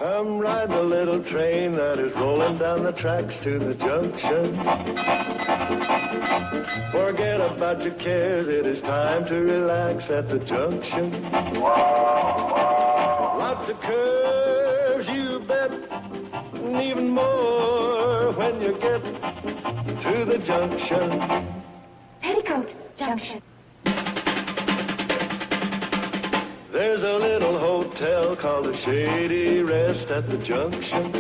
I'm riding a little train that is rolling down the tracks to the junction. Forget about your cares, it is time to relax at the junction. Lots of curves, you bet, and even more when you get to the junction. Petticoat Junction. There's a little hotel called the Shady Rest at the junction.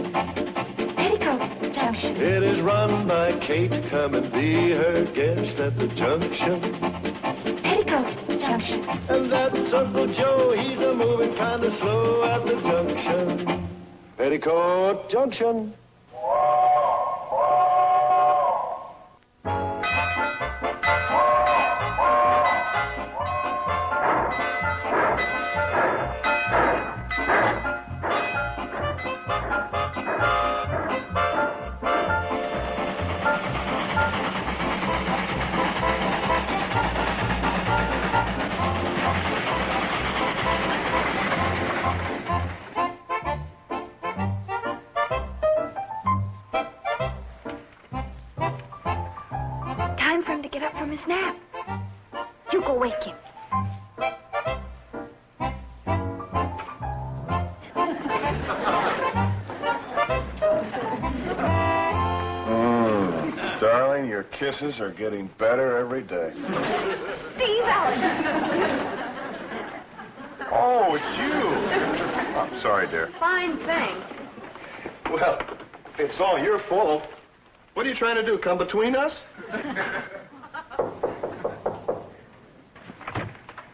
Petticoat Junction. It is run by Kate. Come and be her guest at the junction. Petticoat Junction. And that's Uncle Joe. He's a moving kind of slow at the junction. Petticoat Junction. Time for him to get up from his nap. You go wake him. Darling, your kisses are getting better every day. Steve Allen. Oh, it's you. I'm sorry, dear. Fine thing. Well, it's all your fault. What are you trying to do, come between us?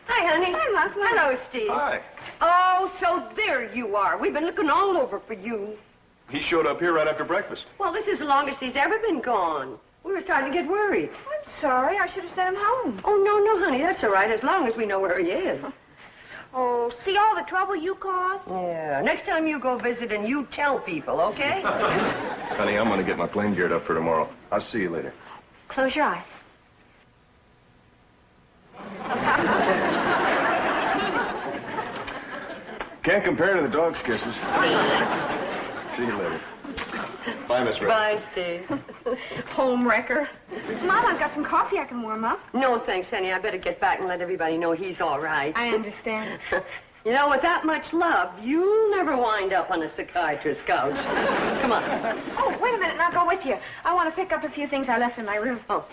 Hi, honey. Hi, Mom. Hello, Steve. Hi. Oh, so there you are. We've been looking all over for you. He showed up here right after breakfast. Well, this is the longest he's ever been gone. We were starting to get worried. I'm sorry. I should have sent him home. Oh, no, honey. That's all right, as long as we know where he is. Oh, see all the trouble you caused? Yeah. Next time you go visiting, you tell people, okay? Honey, I'm going to get my plane geared up for tomorrow. I'll see you later. Close your eyes. Can't compare to the dog's kisses. See you later. Bye, Miss Ray. Bye, Steve. Home wrecker. Mom, I've got some coffee I can warm up. No, thanks, honey. I better get back and let everybody know he's all right. I understand. You know, with that much love, you'll never wind up on a psychiatrist's couch. Come on. Oh, wait a minute, and I'll go with you. I want to pick up a few things I left in my room. Oh,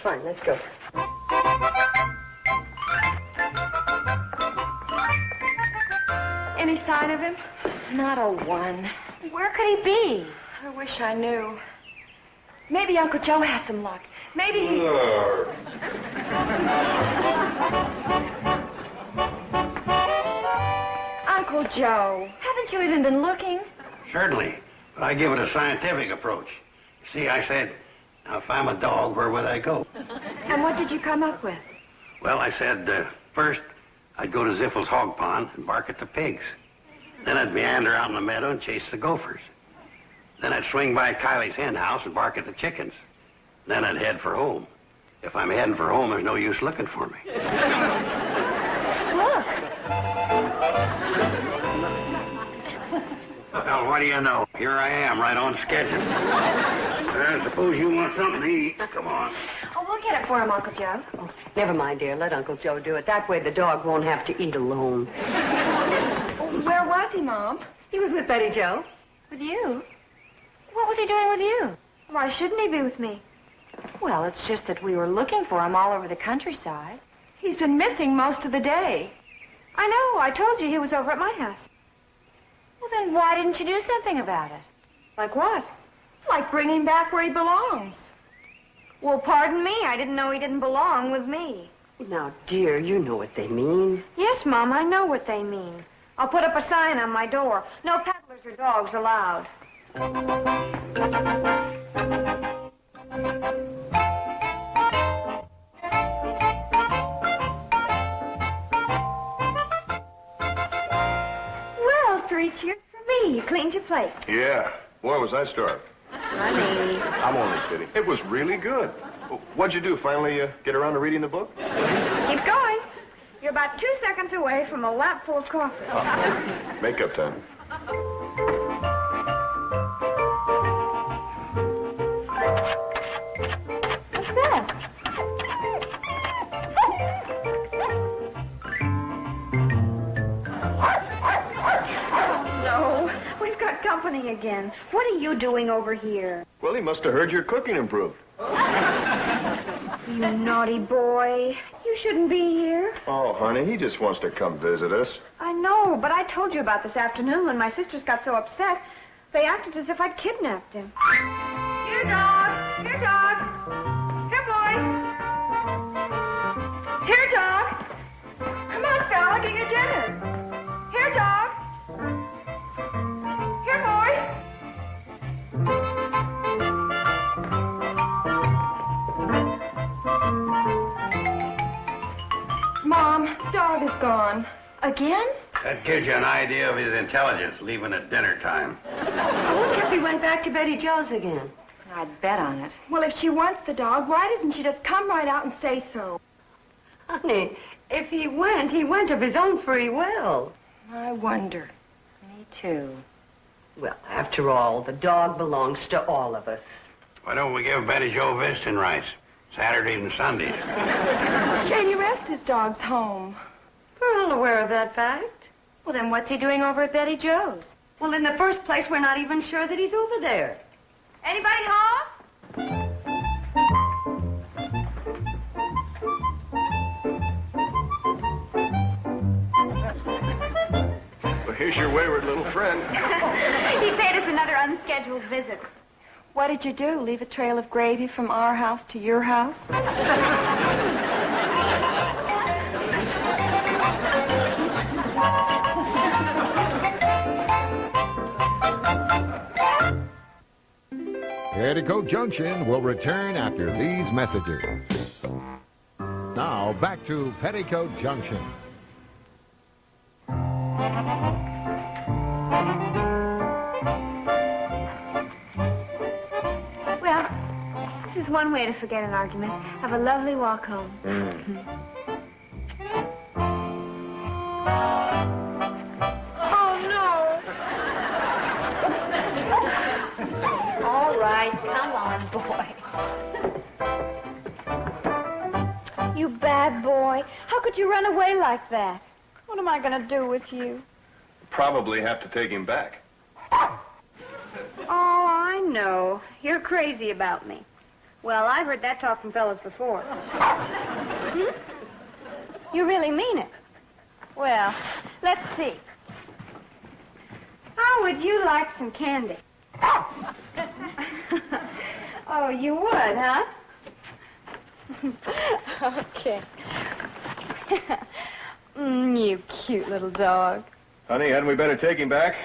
fine. Let's go. Any sign of him? Not a one. Where could he be? I wish I knew. Maybe Uncle Joe had some luck. Maybe he... Uncle Joe, haven't you even been looking? Certainly, but I give it a scientific approach. See, I said, now if I'm a dog, where would I go? And what did you come up with? Well, I said, first, I'd go to Ziffel's hog pond and bark at the pigs. Then I'd meander out in the meadow and chase the gophers. Then I'd swing by Kylie's hen house and bark at the chickens. Then I'd head for home. If I'm heading for home, there's no use looking for me. Look. Well, what do you know? Here I am, right on schedule. I suppose you want something to eat. Come on. Oh, we'll get it for him, Uncle Joe. Oh, never mind, dear. Let Uncle Joe do it. That way the dog won't have to eat alone. Where was he, Mom? He was with Betty Jo. With you? What was he doing with you? Why shouldn't he be with me? Well, it's just that we were looking for him all over the countryside. He's been missing most of the day. I know. I told you he was over at my house. Well, then why didn't you do something about it? Like what? Like bring him back where he belongs. Well, pardon me. I didn't know he didn't belong with me. Now, dear, you know what they mean. Yes, Mom, I know what they mean. I'll put up a sign on my door. No peddlers or dogs allowed. Well, 3 cheers for me. You cleaned your plate. Yeah. Boy, was I starved. Honey. I'm only kidding. It was really good. What'd you do? Finally get around to reading the book? Keep going. You're about 2 seconds away from a lap full of coffee. Makeup time. company again. What are you doing over here? Well, he must have heard your cooking improved. You naughty boy. You shouldn't be here. Oh, honey, he just wants to come visit us. I know, but I told you about this afternoon when my sisters got so upset. They acted as if I'd kidnapped him. Here, dog. Here, dog. Here, boy. Here, dog. Come on, fella, get your dinner. Here, dog. Here, boy. Mom, dog is gone. Again? That gives you an idea of his intelligence, leaving at dinner time. I wonder if he went back to Betty Jo's again. I'd bet on it. Well, if she wants the dog, why doesn't she just come right out and say so? Honey, if he went of his own free will. I wonder. Me too. Well, after all, the dog belongs to all of us. Why don't we give Betty Jo visiting rights? Saturdays and Sundays. Shady Rest his dog's home. We're all aware of that fact. Well, then what's he doing over at Betty Jo's? Well, in the first place, we're not even sure that he's over there. Anybody home? Well, here's your wayward little friend. He paid us another unscheduled visit. What did you do? Leave a trail of gravy from our house to your house? Petticoat Junction will return after these messages. Now, back to Petticoat Junction. Well, this is one way to forget an argument. Have a lovely walk home. Oh, no. All right, come on, boy. You bad boy. How could you run away like that? What am I going to do with you? Probably have to take him back. Oh, I know. You're crazy about me. Well, I've heard that talk from fellas before. You really mean it? Well, let's see. How would you like some candy? Oh, you would, huh? Okay. You cute little dog. Honey, hadn't we better take him back?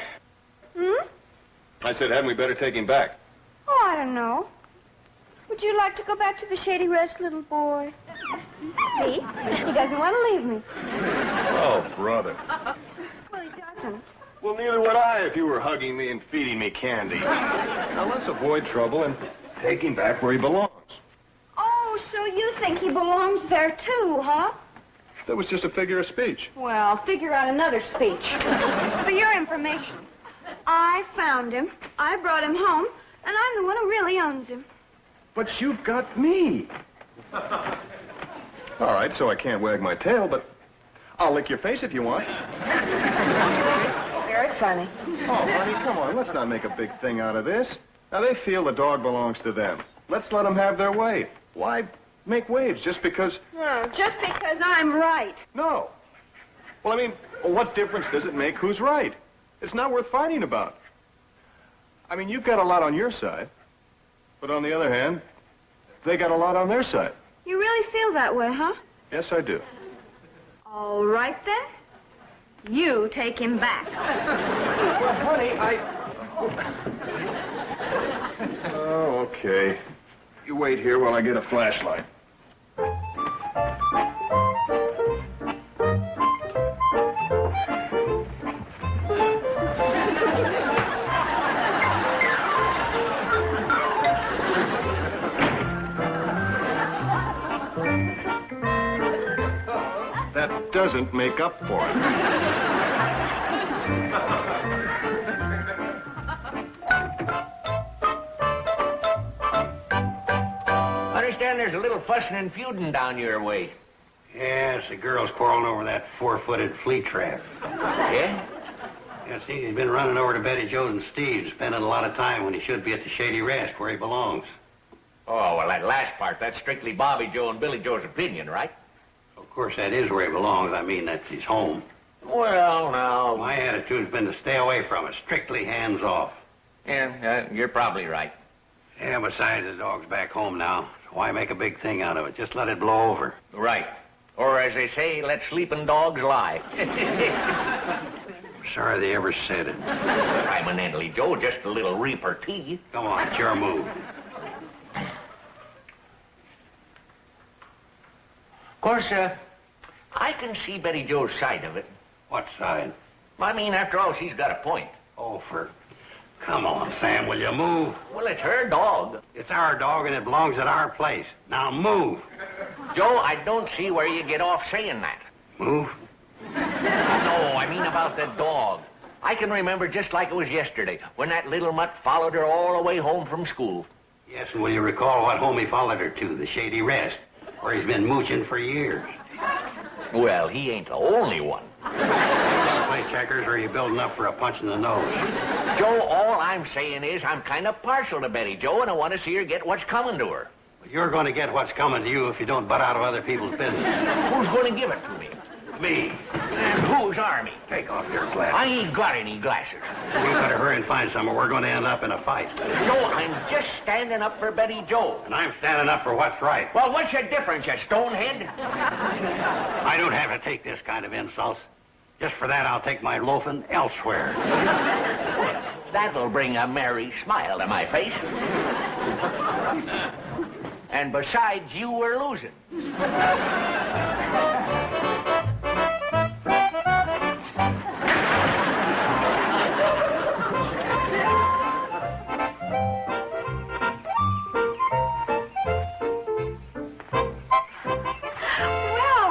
Hmm? I said, hadn't we better take him back? Oh, I don't know. Would you like to go back to the Shady Rest, little boy? See? He doesn't want to leave me. Oh, brother. Well, he doesn't. Well, neither would I if you were hugging me and feeding me candy. Now, let's avoid trouble and take him back where he belongs. Oh, so you think he belongs there, too, huh? That was just a figure of speech. Well, figure out another speech. For your information, I found him, I brought him home, and I'm the one who really owns him. But you've got me. All right, so I can't wag my tail, but I'll lick your face if you want. Very funny. Oh, honey, come on. Let's not make a big thing out of this. Now, they feel the dog belongs to them. Let's let them have their way. Why make waves just because... No, just because I'm right. No. Well, I mean, what difference does it make who's right? It's not worth fighting about. I mean, you've got a lot on your side. But on the other hand, they got a lot on their side. You really feel that way, huh? Yes, I do. All right, then. You take him back. Well, honey, Oh, okay. You wait here while I get a flashlight. That doesn't make up for it. Understand there's a little fussing and feuding down your way. Yes, the girl's quarreling over that 4-footed flea trap. Yeah? I see he's been running over to Betty Jo's and Steve's, spending a lot of time when he should be at the Shady Rest, where he belongs. Oh, well, that last part, that's strictly Bobbie Jo and Billie Jo's opinion, right? Of course, that is where he belongs. I mean, that's his home. Well, now... My attitude's been to stay away from it, strictly hands off. Yeah, you're probably right. Yeah, besides, the dog's back home now. So why make a big thing out of it? Just let it blow over. Right. Or as they say, let sleeping dogs lie. Sorry they ever said it. Eminently, Joe, just a little repartee. Come on, it's your move. Of course, I can see Betty Jo's side of it. What side? I mean, after all, she's got a point. Oh, Come on, Sam, will you move? Well, it's her dog. It's our dog and it belongs at our place. Now move. Joe, I don't see where you get off saying that. Move? No, I mean about the dog. I can remember just like it was yesterday, when that little mutt followed her all the way home from school. Yes, and will you recall what home he followed her to, the Shady Rest, where he's been mooching for years? Well, he ain't the only one. Play checkers, or are you building up for a punch in the nose? Joe, all I'm saying is I'm kind of partial to Betty Jo, and I want to see her get what's coming to her. You're going to get what's coming to you if you don't butt out of other people's business. Who's going to give it to me? Me. And whose army? Take off your glasses. I ain't got any glasses. You better hurry and find some, or we're going to end up in a fight. No, I'm just standing up for Betty Jo. And I'm standing up for what's right. Well, what's your difference, you stonehead? I don't have to take this kind of insults. Just for that, I'll take my loafing elsewhere. That'll bring a merry smile to my face. And besides, you were losing. Well,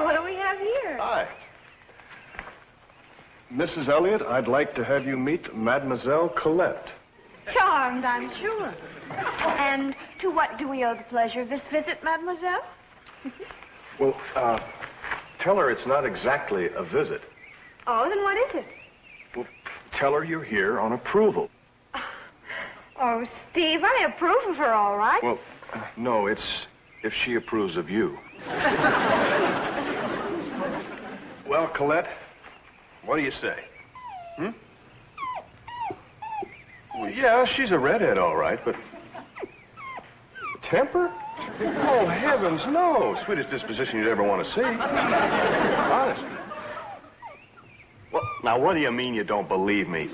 what do we have here? Hi. Mrs. Elliott, I'd like to have you meet Mademoiselle Colette. Charmed, I'm sure. And to what do we owe the pleasure of this visit, mademoiselle? Well, tell her it's not exactly a visit. Oh, then what is it? Well, tell her you're here on approval. Oh, Steve, I approve of her, all right. Well, no, it's if she approves of you. Well, Colette, what do you say? Well, yeah, she's a redhead, all right, but... Temper? Oh, heavens, no. Sweetest disposition you'd ever want to see. Honest. Well, now, what do you mean you don't believe me?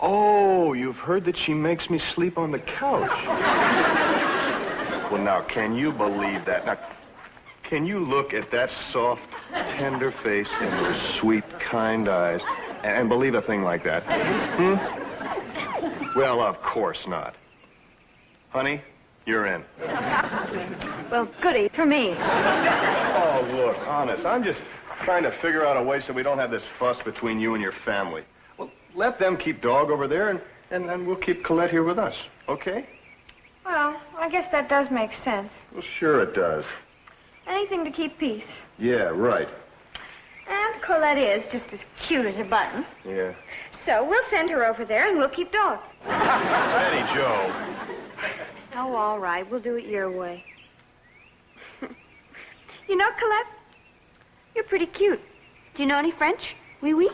Oh, you've heard that she makes me sleep on the couch. Well, now, can you believe that? Now, can you look at that soft, tender face and those sweet, kind eyes and believe a thing like that? Well, of course not. Honey, you're in. Well, goody for me. Oh, look, honest, I'm just trying to figure out a way so we don't have this fuss between you and your family. Well, let them keep Dog over there, and we'll keep Colette here with us, okay? Well, I guess that does make sense. Well, sure it does. Anything to keep peace. Yeah, right. And Colette is just as cute as a button. Yeah. So we'll send her over there, and we'll keep Dog. Betty Jo. Oh, all right. We'll do it your way. You know, Colette, you're pretty cute. Do you know any French? Oui, oui?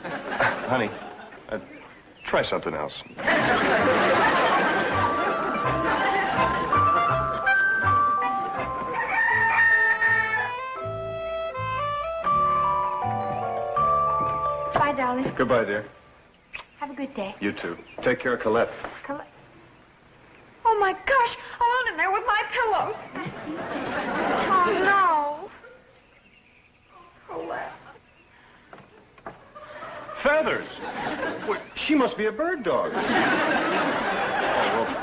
Honey, try something else. Bye, darling. Goodbye, dear. Have a good day. You too. Take care of Colette. Colette. Oh, my gosh. Alone in there with my pillows. Oh, no. Colette. Feathers! Well, she must be a bird dog. Oh,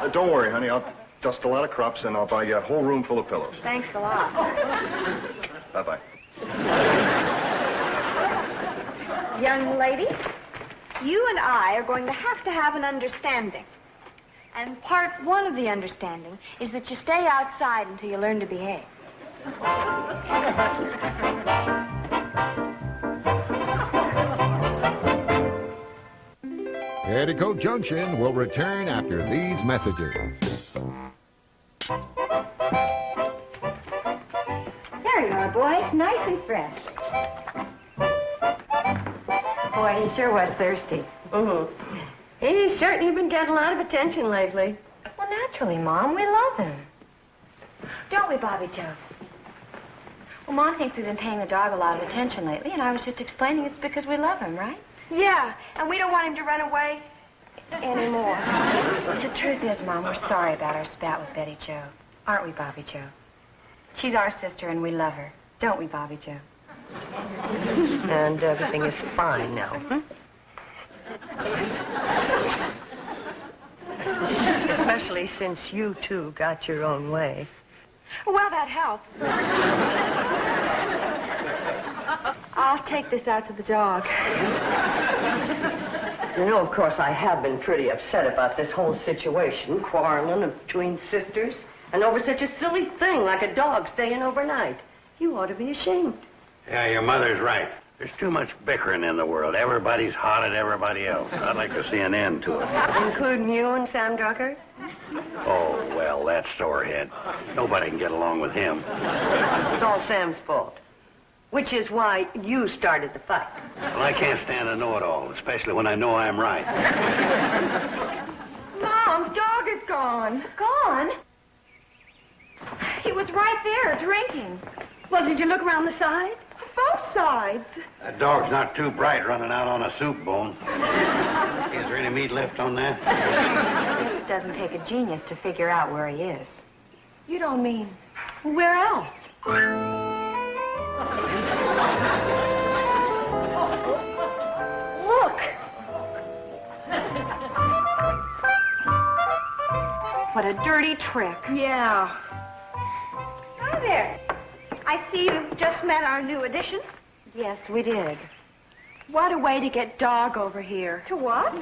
well, don't worry, honey. I'll dust a lot of crops, and I'll buy you a whole room full of pillows. Thanks a lot. Bye-bye. Young lady, you and I are going to have an understanding. And part one of the understanding is that you stay outside until you learn to behave. Petticoat Junction will return after these messages. There you are, boy. Nice and fresh. Boy, he sure was thirsty. Mm-hmm. He's certainly been getting a lot of attention lately. Well, naturally, Mom. We love him. Don't we, Bobbie Jo? Well, Mom thinks we've been paying the dog a lot of attention lately, and I was just explaining it's because we love him, right? Yeah, and we don't want him to run away anymore. The truth is, Mom, we're sorry about our spat with Betty Jo. Aren't we, Bobbie Jo? She's our sister, and we love her. Don't we, Bobbie Jo? And everything is fine now. Especially since you two got your own way. Well, that helps. I'll take this out to the dog. You know, of course, I have been pretty upset about this whole situation, quarreling between sisters, and over such a silly thing like a dog staying overnight. You ought to be ashamed. Yeah, your mother's right. There's too much bickering in the world. Everybody's hot at everybody else. I'd like to see an end to it. Including you and Sam Drucker? Oh, well, that sorehead. Nobody can get along with him. It's all Sam's fault. Which is why you started the fight. Well, I can't stand a know-it-all, especially when I know I'm right. Mom, dog is gone. Gone? He was right there drinking. Well, did you look around the side? Both sides. That dog's not too bright running out on a soup bone. Is there any meat left on that? It doesn't take a genius to figure out where he is. You don't mean... Where else? Look! What a dirty trick. Yeah. Hi there. I see you've just met our new addition. Yes, we did. What a way to get dog over here. To what?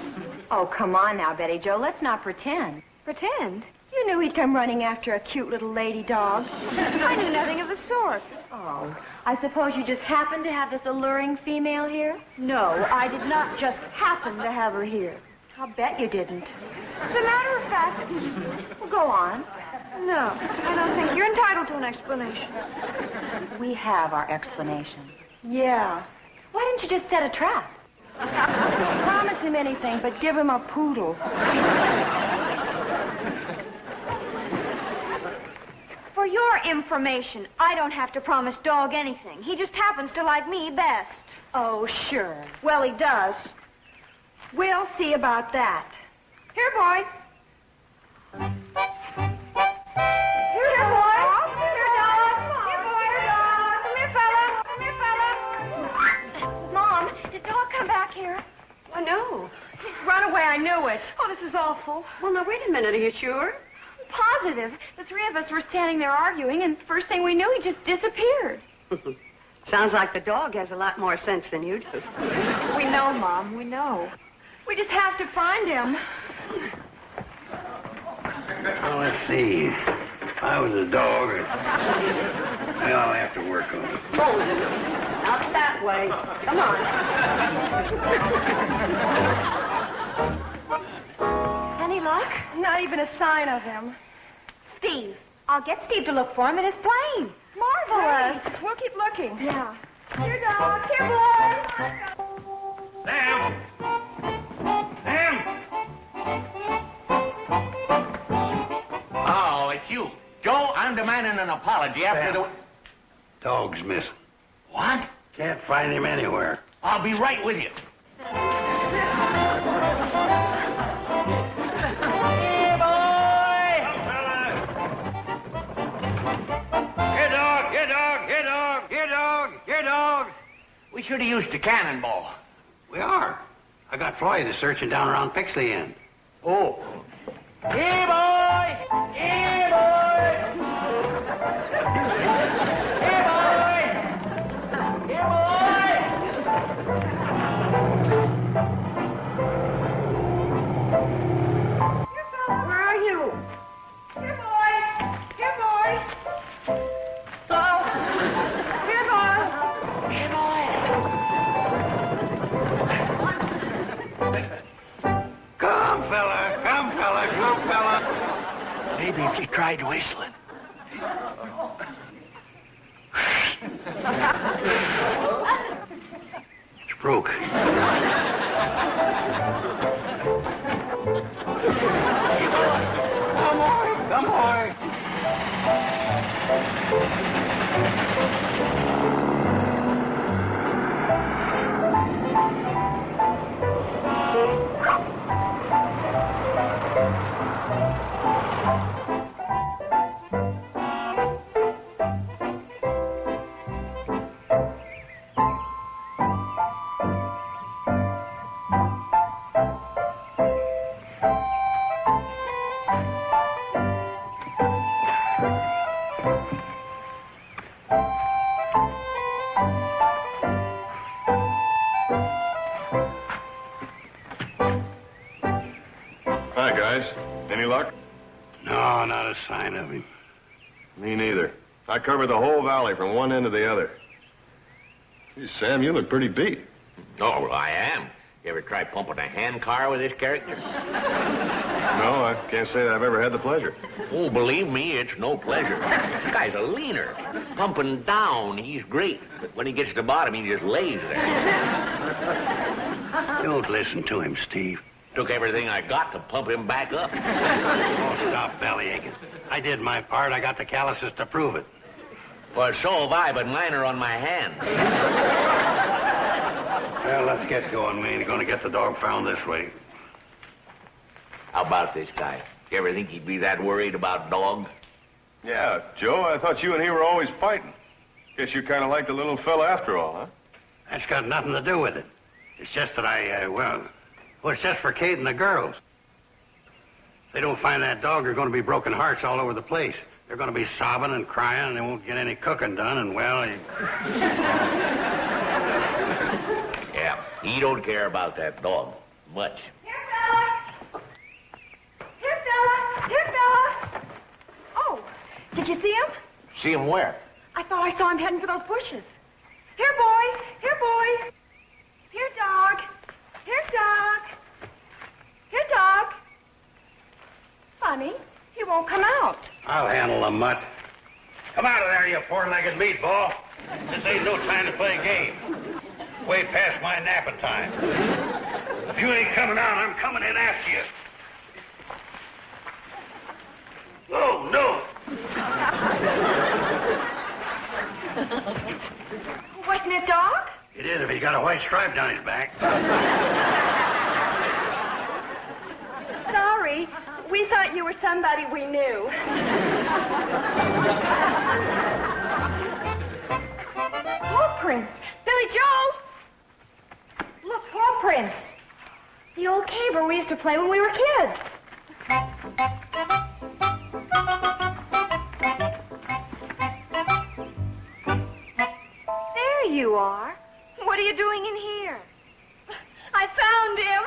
Oh, come on now, Betty Jo. Let's not pretend. Pretend? You knew he'd come running after a cute little lady dog. I knew nothing of the sort. Oh, I suppose you just happened to have this alluring female here? No, I did not just happen to have her here. I'll bet you didn't. As a matter of fact... Well, go on. No, I don't think you're entitled to an explanation. We have our explanation. Yeah. Why didn't you just set a trap? Promise him anything, but give him a poodle. For your information, I don't have to promise Dog anything. He just happens to like me best. Oh, sure. Well, he does. We'll see about that. Here, boy. Here, boy. Here, dog. Here, boy. Here, dog. Come here, fella. Come here, fella. Mom, did Dog come back here? Oh, no. He's run away. I knew it. Oh, this is awful. Well, now, wait a minute. Are you sure? Positive. The three of us were standing there arguing, and first thing we knew, he just disappeared. Sounds like the dog has a lot more sense than you do. We know, Mom. We know. We just have to find him. Well, let's see. If I was a dog, well, I'll have to work on it. Moses, out that way. Come on. Any luck? Not even a sign of him. Steve. I'll get Steve to look for him in his plane. Marvelous. Great. We'll keep looking. Yeah. Here, dog. Here, boy. Sam! Sam! Oh, it's you. Joe, I'm demanding an apology after the... Dog's missing. What? Can't find him anywhere. I'll be right with you. Here, boy! Here, dog! Here, dog! Here, dog! Here, dog! Here, dog! We should have used the cannonball. We are. I got Floyd is searching down around Pixley End. Oh. Here, boy! Here, boy! Here, boy! Here, boy! Where are you? Here, boy. Here, boy. Hello? Here, boy. Here, boy. tried whistling. It's broke. Come on, come on. Hi, guys. Any luck? No, not a sign of him. Me neither. I covered the whole valley from one end to the other. Gee, Sam, you look pretty beat. Oh, well, I am. You ever try pumping a hand car with this character? No, I can't say that I've ever had the pleasure. Oh, believe me, it's no pleasure. This guy's a leaner. Pumping down, he's great. But when he gets to the bottom, he just lays there. Don't listen to him, Steve. Took everything I got to pump him back up. Oh, stop bellyaching. I did my part. I got the calluses to prove it. Well, so have I, but mine are on my hand. Well, let's get going. We ain't going to get the dog found this way. How about this guy? You ever think he'd be that worried about dogs? Yeah, Joe, I thought you and he were always fighting. Guess you kind of like the little fella after all, huh? That's got nothing to do with it. It's just that well, it's just for Kate and the girls. If they don't find that dog, there are going to be broken hearts all over the place. They're going to be sobbing and crying, and they won't get any cooking done, and, well, Yeah, he don't care about that dog much. Here, fella! Here, fella! Here, fella! Oh, did you see him? See him where? I thought I saw him heading for those bushes. Here, boy! Here, boy! Here, dog! Here, dog! Here, dog! Funny, he won't come out. I'll handle the mutt. Come out of there, you four-legged meatball. This ain't no time to play a game. Way past my napping time. If you ain't coming out, I'm coming in after you. Oh, no. Wasn't it dog? It is if he's got a white stripe down his back. Sorry, we thought you were somebody we knew. Paw prints. Billie Jo! Look, paw prints. The old cave where we used to play when we were kids. There you are. What are you doing in here? I found him.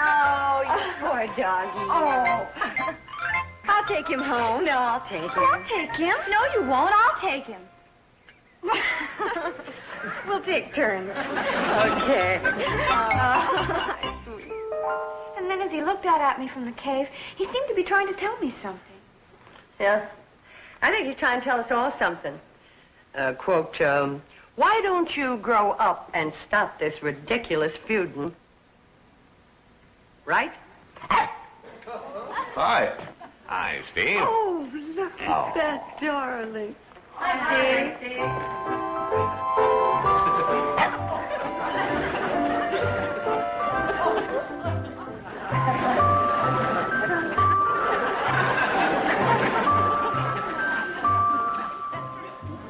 Oh, you poor doggy. Oh. I'll take him home. No, I'll take him. I'll take him. No, you won't. I'll take him. We'll take turns. Okay. Sweet. And then as he looked out at me from the cave, he seemed to be trying to tell me something. Yeah. I think he's trying to tell us all something. Quote, why don't you grow up and stop this ridiculous feuding? Right? Hi. Hi, Steve. Oh, look at that darling. Hi, Steve.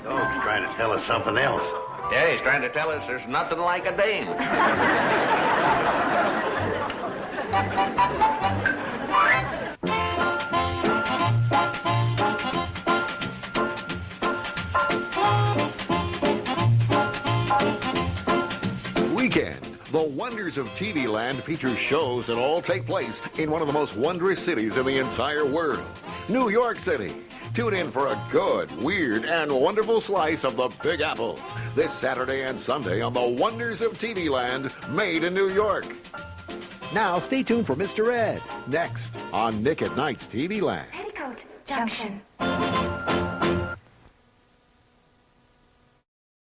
Dog's trying to tell us something else. Yeah, he's trying to tell us there's nothing like a dame. Weekend. The Wonders of TV Land features shows that all take place in one of the most wondrous cities in the entire world, New York City. Tune in for a good, weird, and wonderful slice of the Big Apple this Saturday and Sunday on The Wonders of TV Land, made in New York. Now stay tuned for Mr. Ed, next on Nick at Night's TV Land. Petticoat Junction.